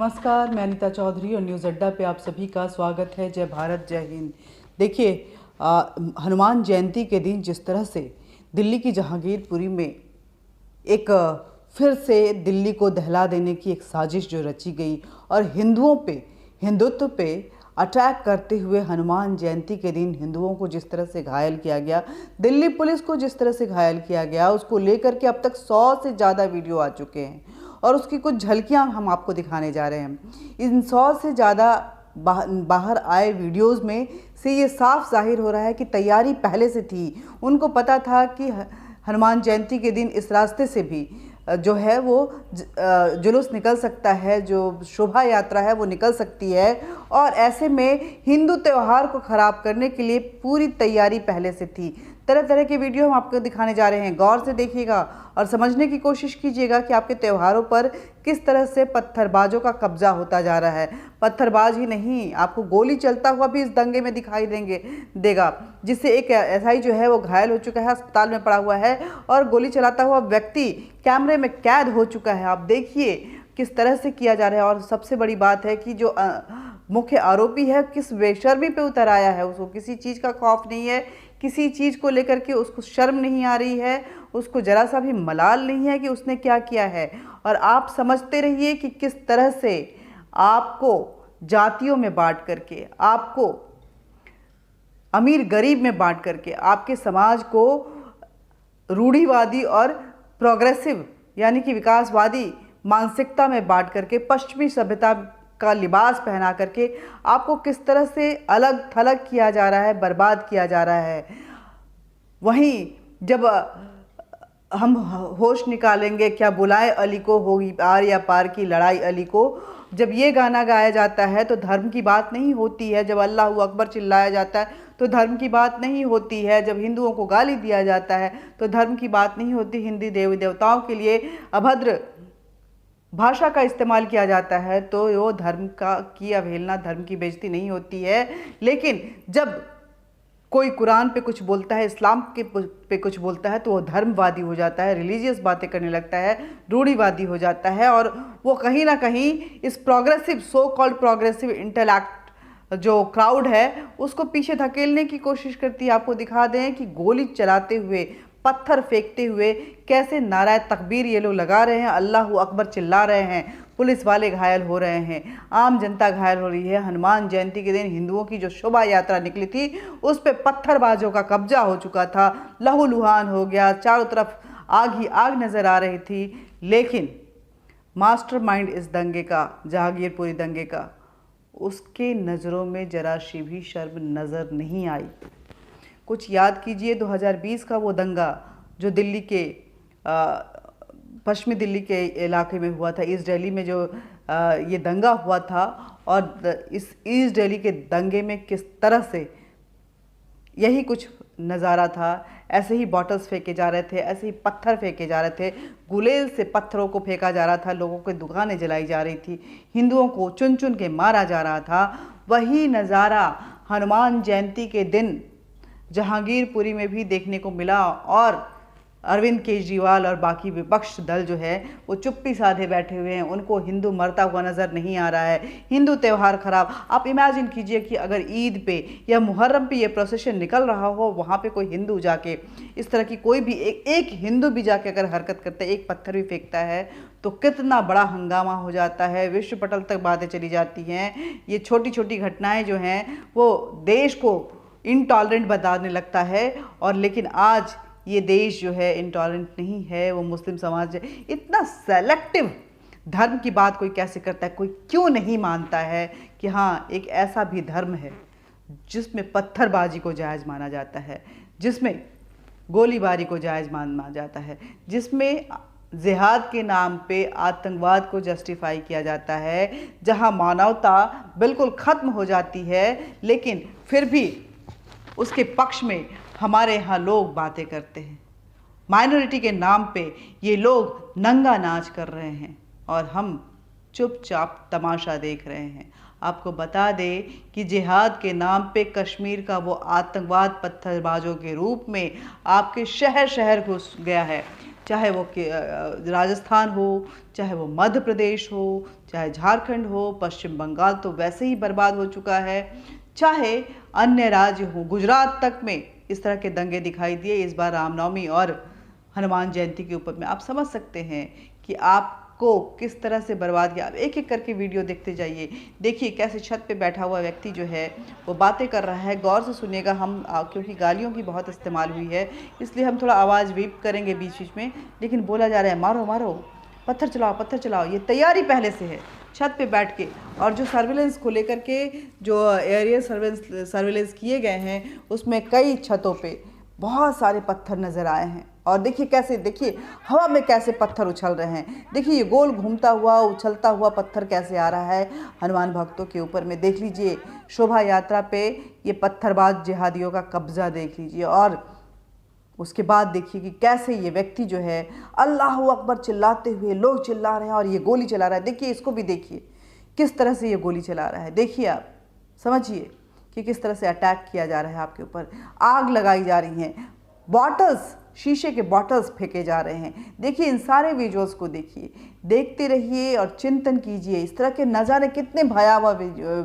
नमस्कार, मैं अनीता चौधरी और न्यूज़ अड्डा पे आप सभी का स्वागत है। जय भारत, जय हिंद। देखिए, हनुमान जयंती के दिन जिस तरह से दिल्ली की जहांगीरपुरी में एक फिर से दिल्ली को दहला देने की एक साजिश जो रची गई और हिंदुत्व पे अटैक करते हुए हनुमान जयंती के दिन हिंदुओं को जिस तरह से घायल किया गया, दिल्ली पुलिस को जिस तरह से घायल किया गया, उसको लेकर के अब तक 100 से ज़्यादा वीडियो आ चुके हैं और उसकी कुछ झलकियां हम आपको दिखाने जा रहे हैं। इन 100 से ज़्यादा बाहर आए वीडियोस में से ये साफ जाहिर हो रहा है कि तैयारी पहले से थी। उनको पता था कि हनुमान जयंती के दिन इस रास्ते से भी जो है वो जुलूस निकल सकता है, जो शोभा यात्रा है वो निकल सकती है और ऐसे में हिंदू त्यौहार को ख़राब करने के लिए पूरी तैयारी पहले से थी। तरह तरह के वीडियो हम आपको दिखाने जा रहे हैं, गौर से देखिएगा और समझने की कोशिश कीजिएगा कि आपके त्योहारों पर किस तरह से पत्थरबाजों का कब्जा होता जा रहा है। पत्थरबाज ही नहीं, आपको गोली चलता हुआ भी इस दंगे में दिखाई देगा, जिससे एक एसआई जो है वो घायल हो चुका है, अस्पताल में पड़ा हुआ है और गोली चलाता हुआ व्यक्ति कैमरे में कैद हो चुका है। आप देखिए किस तरह से किया जा रहा है। और सबसे बड़ी बात है कि जो मुख्य आरोपी है किस बेशर्मी पे उतर आया है। उसको किसी चीज़ का खौफ नहीं है, किसी चीज़ को लेकर के उसको शर्म नहीं आ रही है, उसको ज़रा सा भी मलाल नहीं है कि उसने क्या किया है। और आप समझते रहिए कि किस तरह से आपको जातियों में बांट करके, आपको अमीर गरीब में बांट करके, आपके समाज को रूढ़िवादी और प्रोग्रेसिव यानी कि विकासवादी मानसिकता में बांट करके, पश्चिमी सभ्यता का लिबास पहना करके आपको किस तरह से अलग थलग किया जा रहा है, बर्बाद किया जा रहा है। वहीं जब हम होश निकालेंगे क्या बुलाए अली को, होगी आर या पार की लड़ाई अली को, जब ये गाना गाया जाता है तो धर्म की बात नहीं होती है। जब अल्लाह अकबर चिल्लाया जाता है तो धर्म की बात नहीं होती है। जब हिंदुओं को गाली दिया जाता है तो धर्म की बात नहीं होती। हिंदी देवी देवताओं के लिए अभद्र भाषा का इस्तेमाल किया जाता है तो वो धर्म की अवहेलना, धर्म की बेइज्जती नहीं होती है। लेकिन जब कोई कुरान पे कुछ बोलता है, इस्लाम के पे कुछ बोलता है तो वो धर्मवादी हो जाता है, रिलीजियस बातें करने लगता है, रूढ़िवादी हो जाता है और वो कहीं ना कहीं इस progressive, so called progressive intellect जो क्राउड है उसको पीछे धकेलने की कोशिश करती है। आपको दिखा दें कि गोली चलाते हुए, पत्थर फेंकते हुए कैसे नाराए तकबीर ये लोग लगा रहे हैं, अल्लाह अकबर चिल्ला रहे हैं, पुलिस वाले घायल हो रहे हैं, आम जनता घायल हो रही है। हनुमान जयंती के दिन हिंदुओं की जो शोभा यात्रा निकली थी उस पर पत्थरबाजों का कब्जा हो चुका था, लहूलुहान हो गया, चारों तरफ आग ही आग नज़र आ रही थी। लेकिन मास्टरमाइंड इस दंगे का, जहांगीरपुरी दंगे का, उसके नज़रों में जरा सी भी शर्म नज़र नहीं आई। कुछ याद कीजिए 2020 का वो दंगा जो दिल्ली के पश्चिमी दिल्ली के इलाके में हुआ था, ईस्ट दिल्ली में जो ये दंगा हुआ था। और इस ईस्ट दिल्ली के दंगे में किस तरह से यही कुछ नज़ारा था। ऐसे ही बॉटल्स फेंके जा रहे थे, ऐसे ही पत्थर फेंके जा रहे थे, गुलेल से पत्थरों को फेंका जा रहा था, लोगों की दुकानें जलाई जा रही थी, हिंदुओं को चुन चुन के मारा जा रहा था। वही नज़ारा हनुमान जयंती के दिन जहांगीरपुरी में भी देखने को मिला और अरविंद केजरीवाल और बाकी विपक्ष दल जो है वो चुप्पी साधे बैठे हुए हैं। उनको हिंदू मरता हुआ नज़र नहीं आ रहा है, हिंदू त्यौहार खराब। आप इमेजिन कीजिए कि अगर ईद पे या मुहर्रम पे ये प्रोसेशन निकल रहा हो, वहाँ पे कोई हिंदू जाके इस तरह की कोई भी एक हिंदू भी जाके अगर हरकत करता है, एक पत्थर भी फेंकता है तो कितना बड़ा हंगामा हो जाता है, विश्व पटल तक बातें चली जाती हैं। ये छोटी छोटी घटनाएँ जो हैं वो देश को इनटॉलरेंट बताने लगता है। और लेकिन आज ये देश जो है इंटॉलरेंट नहीं है, वो मुस्लिम समाज है। इतना सेलेक्टिव धर्म की बात कोई कैसे करता है? कोई क्यों नहीं मानता है कि हाँ एक ऐसा भी धर्म है जिसमें पत्थरबाजी को जायज़ माना जाता है, जिसमें गोलीबारी को जायज़ माना जाता है, जिसमें जिहाद के नाम पे आतंकवाद को जस्टिफाई किया जाता है, जहाँ मानवता बिल्कुल ख़त्म हो जाती है। लेकिन फिर भी उसके पक्ष में हमारे यहाँ लोग बातें करते हैं। माइनॉरिटी के नाम पे ये लोग नंगा नाच कर रहे हैं और हम चुपचाप तमाशा देख रहे हैं। आपको बता दें कि जिहाद के नाम पे कश्मीर का वो आतंकवाद पत्थरबाजों के रूप में आपके शहर शहर घुस गया है। चाहे वो राजस्थान हो, चाहे वो मध्य प्रदेश हो, चाहे झारखंड हो, पश्चिम बंगाल तो वैसे ही बर्बाद हो चुका है, चाहे अन्य राज्य हो, गुजरात तक में इस तरह के दंगे दिखाई दिए इस बार रामनवमी और हनुमान जयंती के ऊपर में। आप समझ सकते हैं कि आपको किस तरह से बर्बाद किया। आप एक एक करके वीडियो देखते जाइए। देखिए कैसे छत पे बैठा हुआ व्यक्ति जो है वो बातें कर रहा है। गौर से सुनिएगा हम, क्योंकि गालियों की बहुत इस्तेमाल हुई है इसलिए हम थोड़ा आवाज़ वीप करेंगे बीच बीच में, लेकिन बोला जा रहा है मारो मारो, पत्थर चलाओ पत्थर चलाओ। ये तैयारी पहले से है छत पे बैठ के। और जो सर्विलेंस को लेकर के जो एरियल सर्विलेंस किए गए हैं उसमें कई छतों पे बहुत सारे पत्थर नज़र आए हैं। और देखिए कैसे, देखिए हवा में कैसे पत्थर उछल रहे हैं। देखिए ये गोल घूमता हुआ उछलता हुआ पत्थर कैसे आ रहा है हनुमान भक्तों के ऊपर में। देख लीजिए शोभा यात्रा पे ये पत्थरबाज जिहादियों का कब्जा देख लीजिए। और उसके बाद देखिए कि कैसे ये व्यक्ति जो है अल्लाह अकबर चिल्लाते हुए, लोग चिल्ला रहे हैं और ये गोली चला रहा है। देखिए इसको भी देखिए किस तरह से ये गोली चला रहा है। देखिए आप समझिए कि किस तरह से अटैक किया जा रहा है आपके ऊपर, आग लगाई जा रही हैं, बॉटल्स, शीशे के बॉटल्स फेंके जा रहे हैं। देखिए इन सारे विजुअल्स को देखिए, देखते रहिए और चिंतन कीजिए। इस तरह के नज़ारे कितने भयावह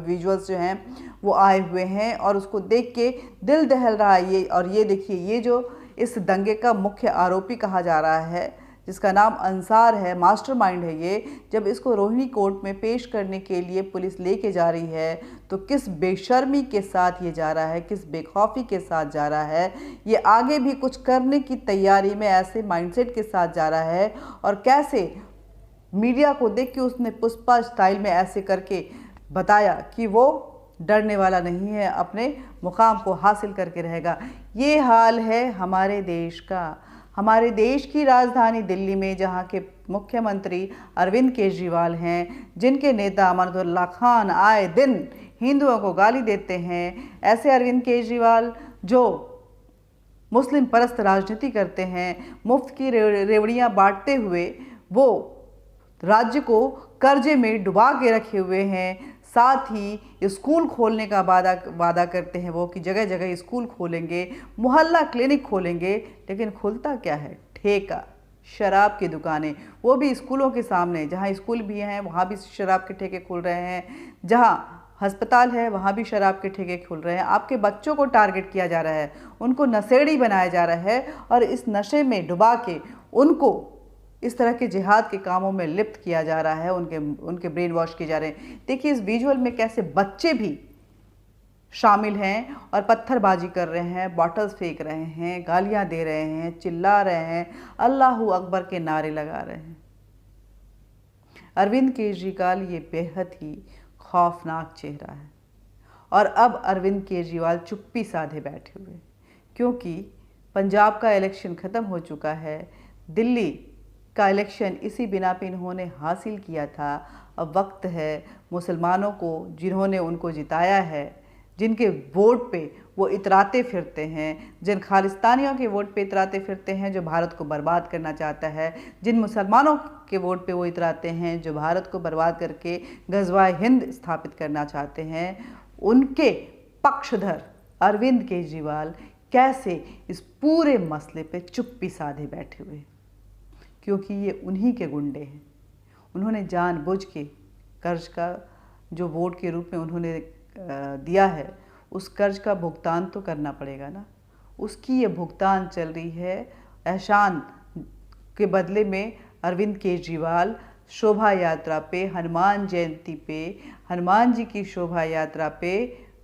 विजुअल्स जो हैं वो आए हुए हैं और उसको देख के दिल दहल रहा है। ये और ये देखिए, ये जो इस दंगे का मुख्य आरोपी कहा जा रहा है जिसका नाम अंसार है, मास्टरमाइंड है ये, जब इसको रोहिणी कोर्ट में पेश करने के लिए पुलिस लेके जा रही है तो किस बेशर्मी के साथ ये जा रहा है, किस बेखौफी के साथ जा रहा है। ये आगे भी कुछ करने की तैयारी में ऐसे माइंडसेट के साथ जा रहा है। और कैसे मीडिया को देख के उसने पुष्पा स्टाइल में ऐसे करके बताया कि वो डरने वाला नहीं है, अपने मुकाम को हासिल करके रहेगा। ये हाल है हमारे देश का, हमारे देश की राजधानी दिल्ली में, जहाँ के मुख्यमंत्री अरविंद केजरीवाल हैं, जिनके नेता अमानुल्लाह खान आए दिन हिंदुओं को गाली देते हैं। ऐसे अरविंद केजरीवाल जो मुस्लिम परस्त राजनीति करते हैं, मुफ्त की रेवड़ियाँ बांटते हुए वो राज्य को कर्जे में डुबा के रखे हुए हैं। साथ ही स्कूल खोलने का वादा करते हैं वो कि जगह जगह स्कूल खोलेंगे, मोहल्ला क्लिनिक खोलेंगे, लेकिन खुलता क्या है? ठेका, शराब की दुकानें, वो भी स्कूलों के सामने। जहाँ स्कूल भी हैं वहाँ भी शराब के ठेके खुल रहे हैं, जहाँ अस्पताल है वहाँ भी शराब के ठेके खुल रहे हैं। आपके बच्चों को टारगेट किया जा रहा है, उनको नशेड़ी बनाया जा रहा है और इस नशे में डुबा के उनको इस तरह के जिहाद के कामों में लिप्त किया जा रहा है, उनके ब्रेन वॉश किए जा रहे हैं। देखिए इस विजुअल में कैसे बच्चे भी शामिल हैं और पत्थरबाजी कर रहे हैं, बॉटल्स फेंक रहे हैं, गालियां दे रहे हैं, चिल्ला रहे हैं, अल्लाहू अकबर के नारे लगा रहे हैं। अरविंद केजरीवाल ये बेहद ही खौफनाक चेहरा है। और अब अरविंद केजरीवाल चुप्पी साधे बैठे हुए, क्योंकि पंजाब का इलेक्शन ख़त्म हो चुका है, दिल्ली का इलेक्शन इसी बिना पे इन्होंने हासिल किया था। अब वक्त है मुसलमानों को, जिन्होंने उनको जिताया है, जिनके वोट पे वो इतराते फिरते हैं, जिन खालिस्तानियों के वोट पे इतराते फिरते हैं जो भारत को बर्बाद करना चाहता है, जिन मुसलमानों के वोट पे वो इतराते हैं जो भारत को बर्बाद करके गज़वाए हिंद स्थापित करना चाहते हैं, उनके पक्षधर अरविंद केजरीवाल कैसे इस पूरे मसले पे चुप्पी साधे बैठे हुए, क्योंकि ये उन्हीं के गुंडे हैं। उन्होंने जानबूझ के कर्ज का जो वोट के रूप में उन्होंने दिया है, उस कर्ज का भुगतान तो करना पड़ेगा ना। उसकी ये भुगतान चल रही है। एहसान के बदले में अरविंद केजरीवाल शोभा यात्रा पे, हनुमान जयंती पे, हनुमान जी की शोभा यात्रा पे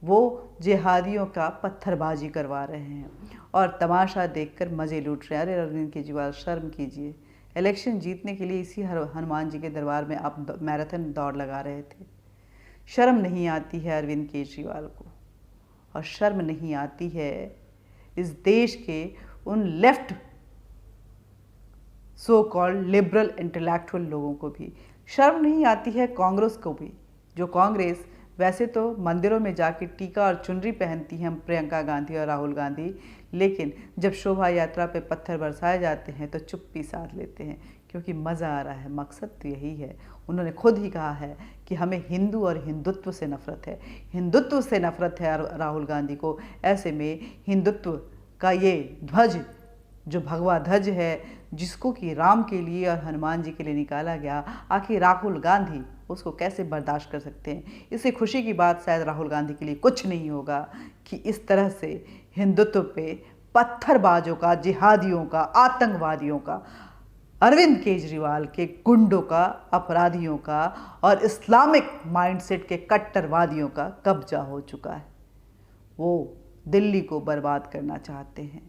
वो जिहादियों का पत्थरबाजी करवा रहे हैं और तमाशा देखकर मज़े लूट रहे हैं। अरे अरविंद केजरीवाल शर्म कीजिए। इलेक्शन जीतने के लिए इसी हनुमान जी के दरबार में आप मैराथन दौड़ लगा रहे थे। शर्म नहीं आती है अरविंद केजरीवाल को, और शर्म नहीं आती है इस देश के उन left so called liberal intellectual लोगों को भी। शर्म नहीं आती है कांग्रेस को भी, जो कांग्रेस वैसे तो मंदिरों में जाके टीका और चुनरी पहनती हैं प्रियंका गांधी और राहुल गांधी, लेकिन जब शोभा यात्रा पे पत्थर बरसाए जाते हैं तो चुप्पी साध लेते हैं, क्योंकि मज़ा आ रहा है। मकसद तो यही है। उन्होंने खुद ही कहा है कि हमें हिंदू और हिंदुत्व से नफ़रत है, हिंदुत्व से नफ़रत है राहुल गांधी को। ऐसे में हिंदुत्व का ये ध्वज जो भगवा ध्वज है, जिसको कि राम के लिए और हनुमान जी के लिए निकाला गया, आखिर राहुल गांधी उसको कैसे बर्दाश्त कर सकते हैं। इससे खुशी की बात शायद राहुल गांधी के लिए कुछ नहीं होगा कि इस तरह से हिंदुत्व पे पत्थरबाजों का, जिहादियों का, आतंकवादियों का, अरविंद केजरीवाल के गुंडों का, अपराधियों का और इस्लामिक माइंडसेट के कट्टरवादियों का कब्जा हो चुका है। वो दिल्ली को बर्बाद करना चाहते हैं,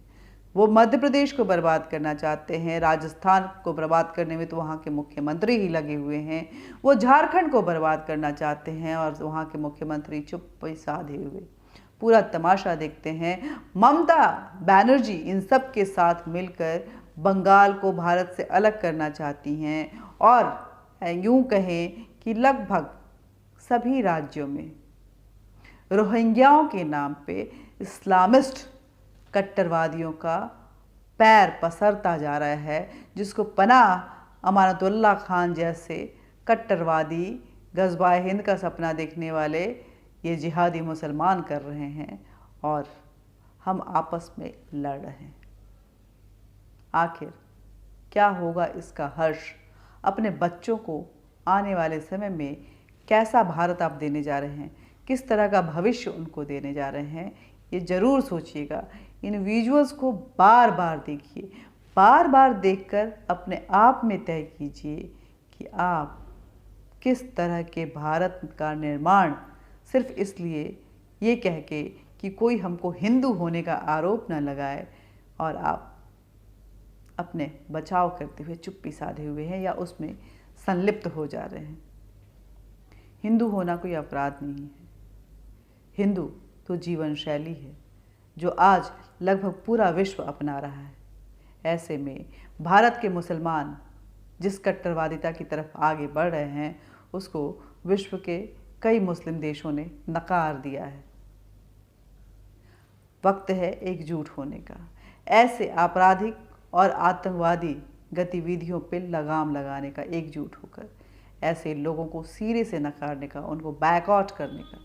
वो मध्य प्रदेश को बर्बाद करना चाहते हैं, राजस्थान को बर्बाद करने में तो वहाँ के मुख्यमंत्री ही लगे हुए हैं, वो झारखंड को बर्बाद करना चाहते हैं और वहाँ के मुख्यमंत्री चुप साधे हुए पूरा तमाशा देखते हैं। ममता बनर्जी इन सब के साथ मिलकर बंगाल को भारत से अलग करना चाहती हैं और यूं कहें कि लगभग सभी राज्यों में रोहिंग्याओं के नाम पे इस्लामिस्ट कट्टरवादियों का पैर पसरता जा रहा है, जिसको पनाह अमानतुल्लाह खान जैसे कट्टरवादी गज़वाए हिंद का सपना देखने वाले ये जिहादी मुसलमान कर रहे हैं और हम आपस में लड़ रहे हैं। आखिर क्या होगा इसका हर्ष? अपने बच्चों को आने वाले समय में कैसा भारत आप देने जा रहे हैं, किस तरह का भविष्य उनको देने जा रहे हैं, ये ज़रूर सोचिएगा। इन विजुअल्स को बार बार देखिए, बार बार देखकर अपने आप में तय कीजिए कि आप किस तरह के भारत का निर्माण, सिर्फ इसलिए ये कह के कि कोई हमको हिंदू होने का आरोप न लगाए और आप अपने बचाव करते हुए चुप्पी साधे हुए हैं या उसमें संलिप्त हो जा रहे हैं। हिंदू होना कोई अपराध नहीं है, हिंदू तो जीवन शैली है जो आज लगभग पूरा विश्व अपना रहा है। ऐसे में भारत के मुसलमान जिस कट्टरवादिता की तरफ आगे बढ़ रहे हैं उसको विश्व के कई मुस्लिम देशों ने नकार दिया है। वक्त है एकजुट होने का, ऐसे आपराधिक और आतंकवादी गतिविधियों पर लगाम लगाने का, एकजुट होकर ऐसे लोगों को सिरे से नकारने का, उनको बायकॉट करने का।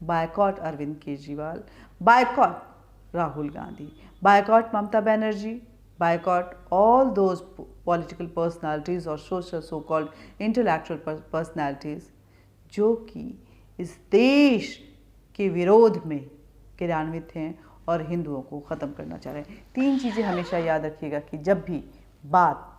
Boycott Arvind Kejriwal, boycott Rahul Gandhi, boycott Mamata Banerjee, boycott all those political personalities और social so called intellectual personalities जो कि इस देश के विरोध में क्रियान्वित हैं और हिंदुओं को ख़त्म करना चाह रहे हैं। 3 चीज़ें हमेशा याद रखिएगा कि जब भी बात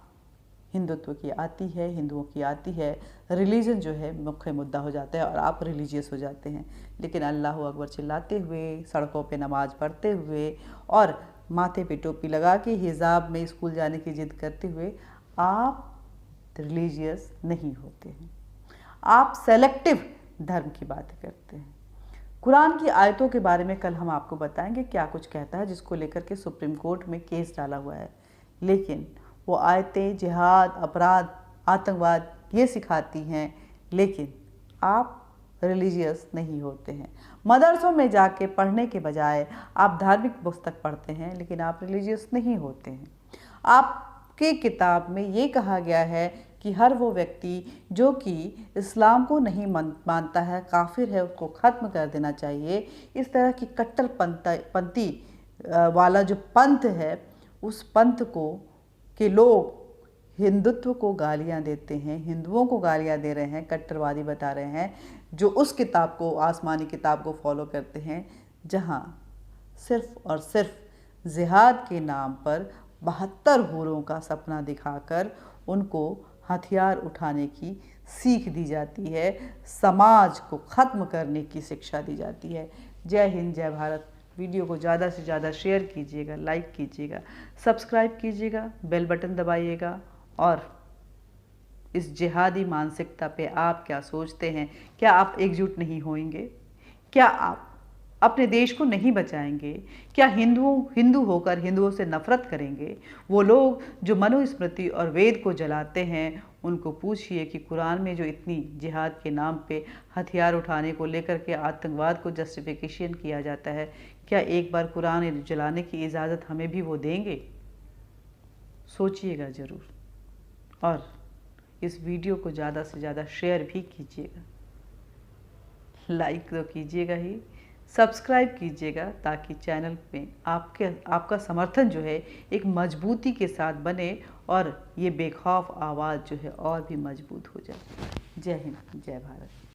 हिंदुत्व की आती है, हिंदुओं की आती है, रिलीजन जो है मुख्य मुद्दा हो जाता है और आप रिलीजियस हो जाते हैं। लेकिन अल्लाह अकबर चिल्लाते हुए, सड़कों पे नमाज़ पढ़ते हुए और माथे पे टोपी लगा के हिजाब में स्कूल जाने की जिद करते हुए आप रिलीजियस नहीं होते हैं। आप सेलेक्टिव धर्म की बात करते हैं। कुरान की आयतों के बारे में कल हम आपको बताएंगे क्या कुछ कहता है, जिसको लेकर के सुप्रीम कोर्ट में केस डाला हुआ है। लेकिन वो आयतें जिहाद, अपराध, आतंकवाद ये सिखाती हैं, लेकिन आप रिलीजियस नहीं होते हैं। मदरसों में जाके पढ़ने के बजाय आप धार्मिक पुस्तक पढ़ते हैं, लेकिन आप रिलीजियस नहीं होते हैं। आपके किताब में ये कहा गया है कि हर वो व्यक्ति जो कि इस्लाम को नहीं मानता है, काफिर है, उसको ख़त्म कर देना चाहिए। इस तरह की कट्टरपंथी वाला जो पंथ है, उस पंथ को के लोग हिंदुत्व को गालियां देते हैं, हिंदुओं को गालियां दे रहे हैं, कट्टरवादी बता रहे हैं, जो उस किताब को, आसमानी किताब को फॉलो करते हैं, जहां सिर्फ और सिर्फ जिहाद के नाम पर 72 हूरों का सपना दिखाकर उनको हथियार उठाने की सीख दी जाती है, समाज को ख़त्म करने की शिक्षा दी जाती है। जय हिंद, जय भारत। वीडियो को ज़्यादा से ज़्यादा शेयर कीजिएगा, लाइक कीजिएगा, सब्सक्राइब कीजिएगा, बेल बटन दबाइएगा और इस जिहादी मानसिकता पे आप क्या सोचते हैं? क्या आप एकजुट नहीं होंगे? क्या आप अपने देश को नहीं बचाएंगे? क्या हिंदू होकर हिंदुओं से नफरत करेंगे? वो लोग जो मनुस्मृति और वेद को जलाते हैं, उनको पूछिए कि कुरान में जो इतनी जिहाद के नाम पे हथियार उठाने को लेकर के आतंकवाद को जस्टिफिकेशन किया जाता है, क्या एक बार कुरान जलाने की इजाज़त हमें भी वो देंगे? सोचिएगा ज़रूर और इस वीडियो को ज़्यादा से ज़्यादा शेयर भी कीजिएगा, लाइक तो कीजिएगा ही, सब्सक्राइब कीजिएगा ताकि चैनल में आपका समर्थन जो है एक मजबूती के साथ बने और ये बेखौफ आवाज़ जो है और भी मजबूत हो जाए। जय हिंद, जय भारत।